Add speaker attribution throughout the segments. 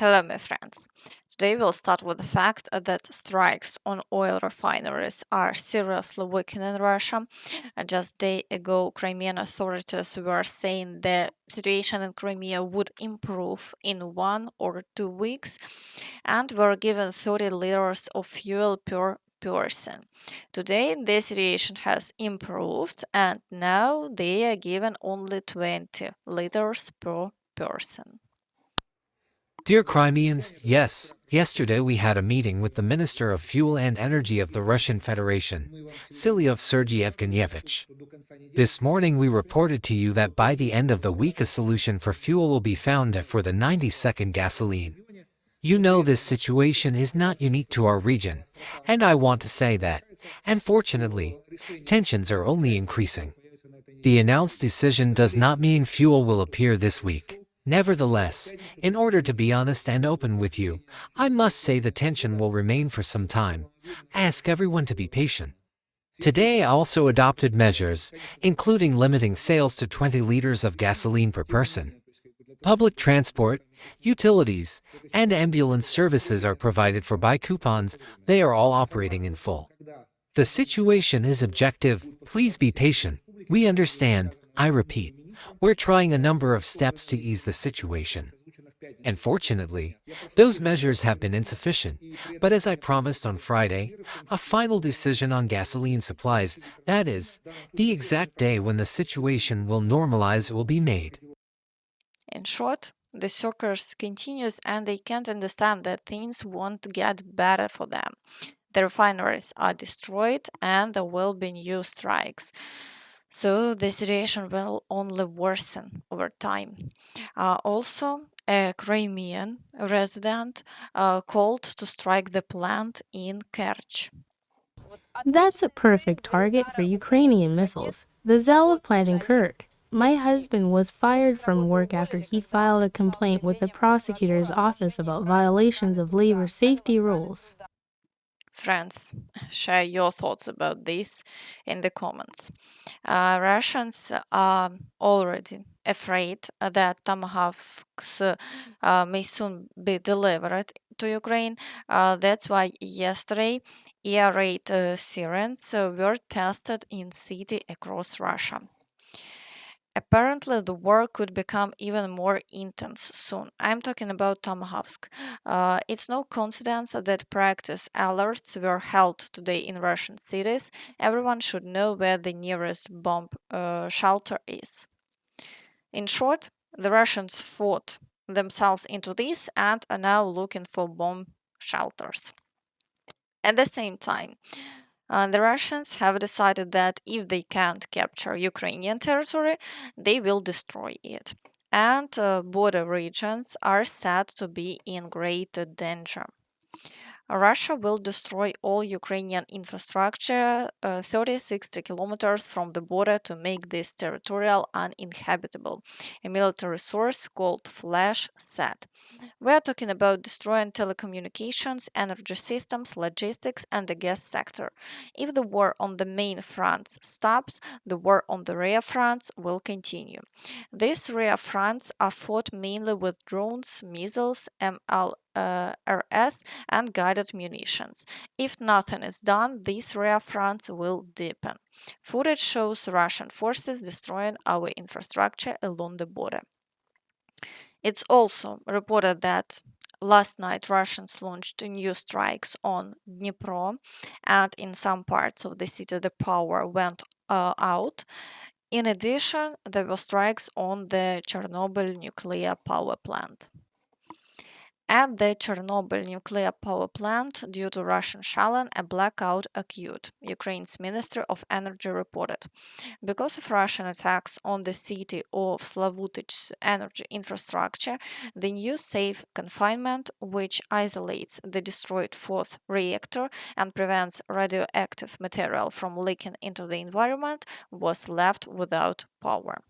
Speaker 1: Hello, my friends. Today we'll start with the fact that strikes on oil refineries are seriously weakening Russia. Just a day ago, Crimean authorities were saying the situation in Crimea would improve in 1 or 2 weeks and were given 30 liters of fuel per person. Today, the situation has improved and now they are given only 20 liters per person.
Speaker 2: Dear Crimeans, yes, yesterday we had a meeting with the Minister of Fuel and Energy of the Russian Federation, Sergei Evgenyevich. This morning we reported to you that by the end of the week a solution for fuel will be found for the 90-second gasoline. You know this situation is not unique to our region, and I want to say that, unfortunately, tensions are only increasing. The announced decision does not mean fuel will appear this week. Nevertheless, in order to be honest and open with you, I must say the tension will remain for some time. Ask everyone to be patient. Today I also adopted measures, including limiting sales to 20 liters of gasoline per person. Public transport, utilities, and ambulance services are provided for by coupons. They are all operating in full. The situation is objective. Please be patient. We understand, I repeat. We're trying a number of steps to ease the situation. Unfortunately, those measures have been insufficient, but as I promised on Friday, a final decision on gasoline supplies, that is, the exact day when the situation will normalize, will be made.
Speaker 1: In short, the circus continues and they can't understand that things won't get better for them. The refineries are destroyed and there will be new strikes. So the situation will only worsen over time. Also, a Crimean resident called to strike the plant in Kerch.
Speaker 3: That's a perfect target for Ukrainian missiles. The Zaliv plant in Kerch. My husband was fired from work after he filed a complaint with the prosecutor's office about violations of labor safety rules.
Speaker 1: Friends, share your thoughts about this in the comments. Russians are already afraid that Tomahawks may soon be delivered to Ukraine. That's why yesterday air raid sirens were tested in city across Russia. Apparently, the war could become even more intense soon. I'm talking about Tomahawk. It's no coincidence that practice alerts were held today in Russian cities. Everyone should know where the nearest bomb shelter is. In short, the Russians fought themselves into this and are now looking for bomb shelters. At the same time, the Russians have decided that if they can't capture Ukrainian territory, they will destroy it. And border regions are said to be in great danger. Russia will destroy all Ukrainian infrastructure 30-60 kilometers from the border to make this territorial uninhabitable, a military source called Flash said. We are talking about destroying telecommunications, energy systems, logistics, and the gas sector. If the war on the main fronts stops, the war on the rear fronts will continue. These rear fronts are fought mainly with drones, missiles, MLRS, and guided munitions. If nothing is done, these rear fronts will deepen. Footage shows Russian forces destroying our infrastructure along the border. It's also reported that last night Russians launched new strikes on Dnipro, and in some parts of the city the power went out. In addition, there were strikes on the Chornobyl nuclear power plant. At the Chornobyl nuclear power plant, due to Russian shelling, a blackout occurred, Ukraine's Minister of Energy reported. Because of Russian attacks on the city of Slavutych's energy infrastructure, the new safe confinement, which isolates the destroyed fourth reactor and prevents radioactive material from leaking into the environment, was left without power.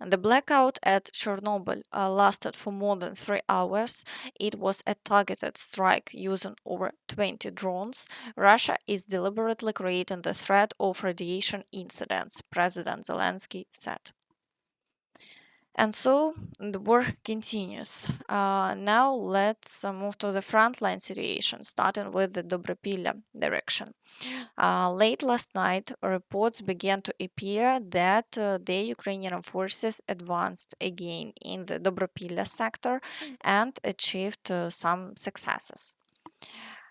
Speaker 1: And the blackout at Chernobyl lasted for more than 3 hours. It was a targeted strike using over 20 drones. Russia is deliberately creating the threat of radiation incidents, President Zelensky said. And so the war continues. Now let's move to the frontline situation, starting with the Dobropillia direction. Late last night, reports began to appear that the Ukrainian forces advanced again in the Dobropillia sector and achieved some successes.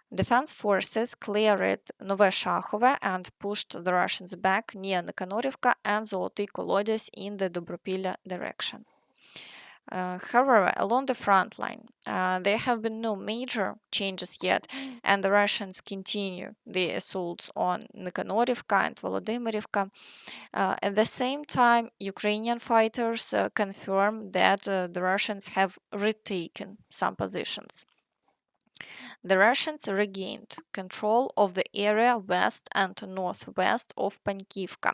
Speaker 1: Defense forces cleared Nove Shahove and pushed the Russians back near Nikhanorivka and Zoloty Kolodys in the Dobropillia direction. However, along the front line, there have been no major changes yet, and the Russians continue the assaults on Nikhanorivka and Volodymyrivka. At the same time, Ukrainian fighters confirm that the Russians have retaken some positions. The Russians regained control of the area west and northwest of Pankivka.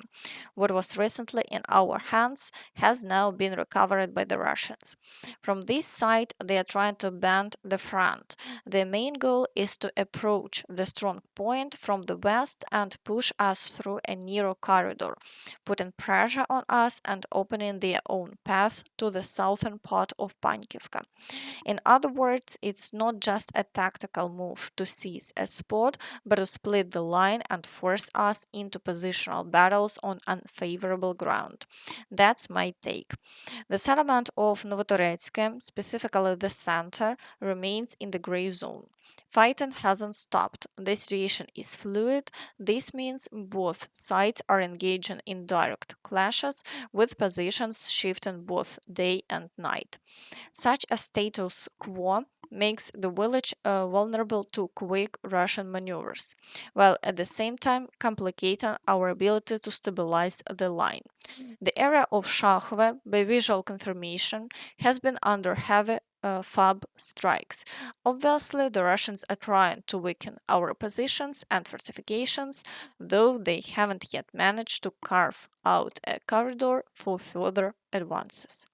Speaker 1: What was recently in our hands has now been recovered by the Russians. From this side, they are trying to bend the front. Their main goal is to approach the strong point from the west and push us through a narrow corridor, putting pressure on us and opening their own path to the southern part of Pankivka. In other words, it's not just a tactical move to seize a spot, but to split the line and force us into positional battles on unfavorable ground. That's my take. The settlement of Novotoretsk, specifically the center, remains in the gray zone. Fighting hasn't stopped. The situation is fluid. This means both sides are engaging in direct clashes, with positions shifting both day and night. Such a status quo makes the village vulnerable to quick Russian maneuvers, while at the same time complicating our ability to stabilize the line. The area of Shahove, by visual confirmation, has been under heavy FAB strikes. Obviously, the Russians are trying to weaken our positions and fortifications, though they haven't yet managed to carve out a corridor for further advances.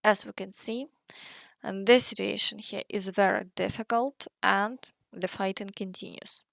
Speaker 1: As we can see, and this situation here is very difficult and the fighting continues.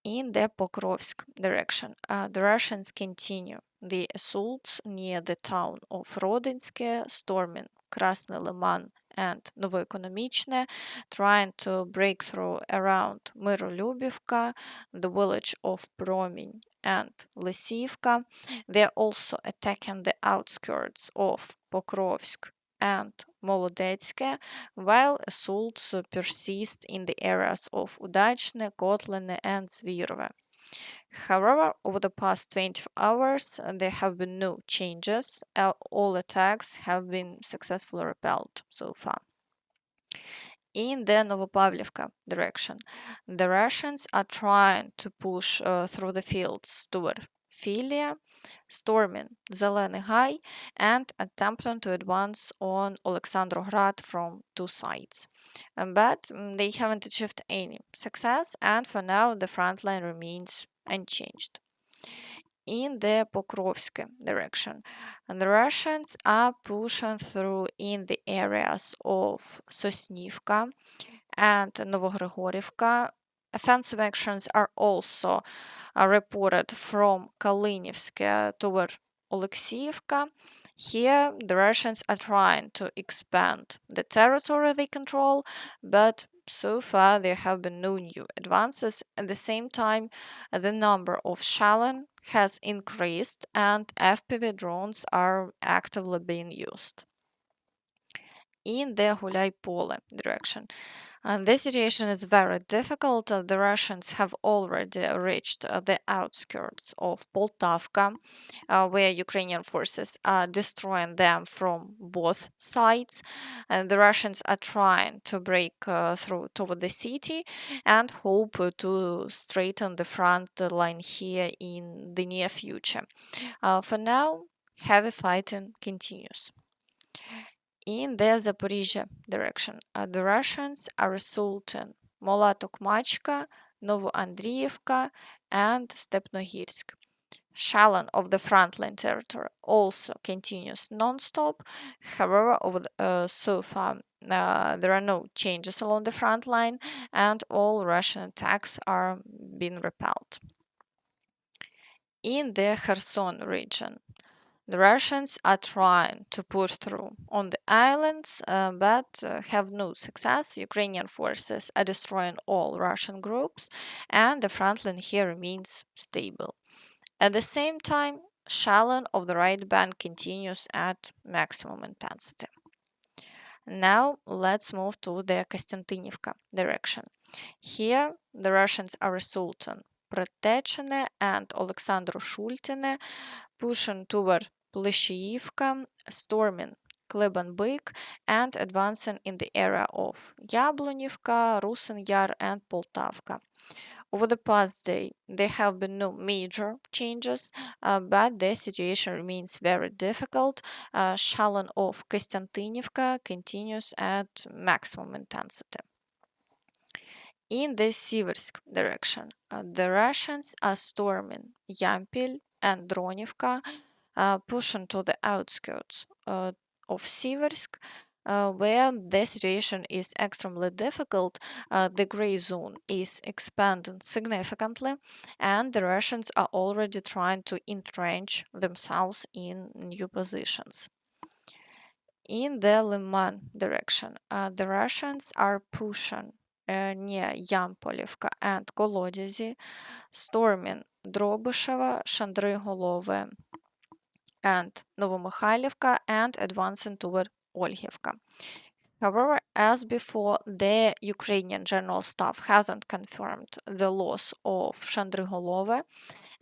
Speaker 1: In the Pokrovsk direction, the Russians continue the assaults near the town of Rodinske, storming Krasny Lyman and Novoekonomichne, trying to break through around Myrolюбivka, the village of Prominy and Lysivka. They are also attacking the outskirts of Pokrovsk and Molodetske, while assaults persist in the areas of Udachne, Kotlene, and Zvirove. However, over the past 24 hours, there have been no changes. All attacks have been successfully repelled so far. In the Novopavlivka direction, the Russians are trying to push through the fields toward Filia, storming Zeleny High, and attempting to advance on Alexandrograd from two sides. But they haven't achieved any success, and for now the front line remains unchanged. In the Pokrovske direction, and the Russians are pushing through in the areas of Sosnivka and Novogrigorivka. Offensive actions are also reported from Kalynivsk toward Oleksiivka. Here, the Russians are trying to expand the territory they control, but so far there have been no new advances. At the same time, the number of shelling has increased and FPV drones are actively being used. In the Hulyaipole direction, and this situation is very difficult. The Russians have already reached the outskirts of Poltavka, where Ukrainian forces are destroying them from both sides. And the Russians are trying to break through toward the city and hope to straighten the front line here in the near future. For now, heavy fighting continues. In the Zaporizhzhia direction, the Russians are assaulting Mola-Tokmachka, Novoandriivka, and Stepnohirsk. Shelling of the frontline territory also continues non-stop. However, so far there are no changes along the front line, and all Russian attacks are being repelled. In the Kherson region, The Russians are trying to push through on the islands, but have no success. Ukrainian forces are destroying all Russian groups, and the front line here remains stable. At the same time, shelling of the right bank continues at maximum intensity. Now let's move to the Kostyantynivka direction. Here, the Russians are assaulting Protechine and Alexandru Shultine, pushing toward Pleshiivka, storming Klebanbyk, and advancing in the area of Yablonivka, Rusin Yar, and Poltavka. Over the past day, there have been no major changes, but the situation remains very difficult. Shelling of Kostyantynivka continues at maximum intensity. In the Siversk direction, the Russians are storming Yampil and Dronivka, pushing to the outskirts of Siversk, where the situation is extremely difficult. The gray zone is expanding significantly, and the Russians are already trying to entrench themselves in new positions. In the Lyman direction, the Russians are pushing near Yampolivka and Kolodezi, storming Drobышеvo, Shandrygolove, and Novomykhailivka, and advancing toward Olhivka. However, as before, the Ukrainian General Staff hasn't confirmed the loss of Shandrygolove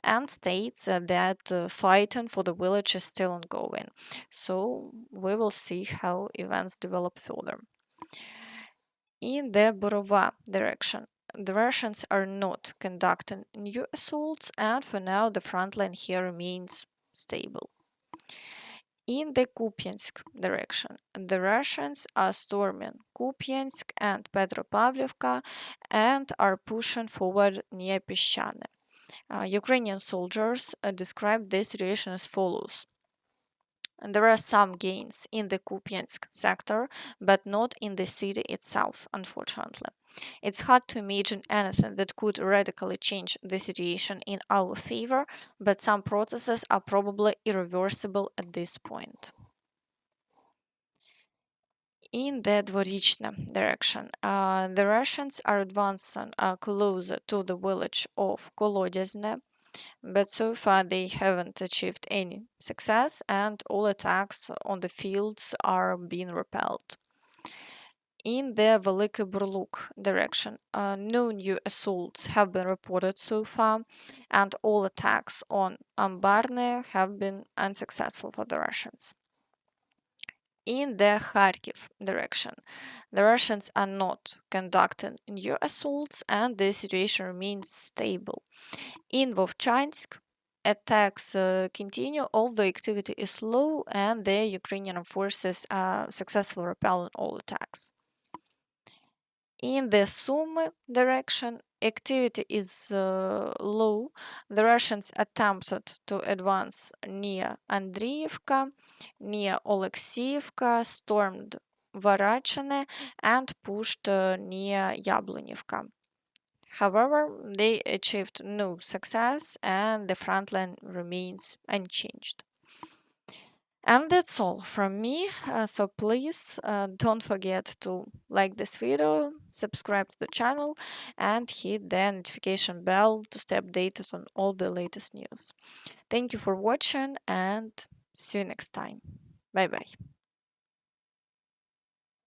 Speaker 1: and states that fighting for the village is still ongoing. So we will see how events develop further. In the Borova direction, the Russians are not conducting new assaults, and for now, the front line here remains stable. In the Kupiansk direction, the Russians are storming Kupiansk and Petropavlivka and are pushing forward near Peshchane. Ukrainian soldiers describe this situation as follows. And there are some gains in the Kupiansk sector, but not in the city itself, unfortunately. It's hard to imagine anything that could radically change the situation in our favor, but some processes are probably irreversible at this point. In the Dvorichna direction, the Russians are advancing closer to the village of Kolodezne, but so far they haven't achieved any success, and all attacks on the fields are being repelled. In the Velykyi Burluk direction, no new assaults have been reported so far, and all attacks on Ambarne have been unsuccessful for the Russians. In the Kharkiv direction, the Russians are not conducting new assaults, and the situation remains stable. In Vovchansk, attacks continue, although activity is low, and the Ukrainian forces are successfully repelling all attacks. In the Sumy direction, activity is low. The Russians attempted to advance near Andriivka, near Oleksiivka, stormed Varachine, and pushed near Yablonivka. However, they achieved no success, and the front line remains unchanged. And that's all from me. So please don't forget to like this video, subscribe to the channel, and hit the notification bell to stay updated on all the latest news. Thank you for watching, and see you next time. Bye bye.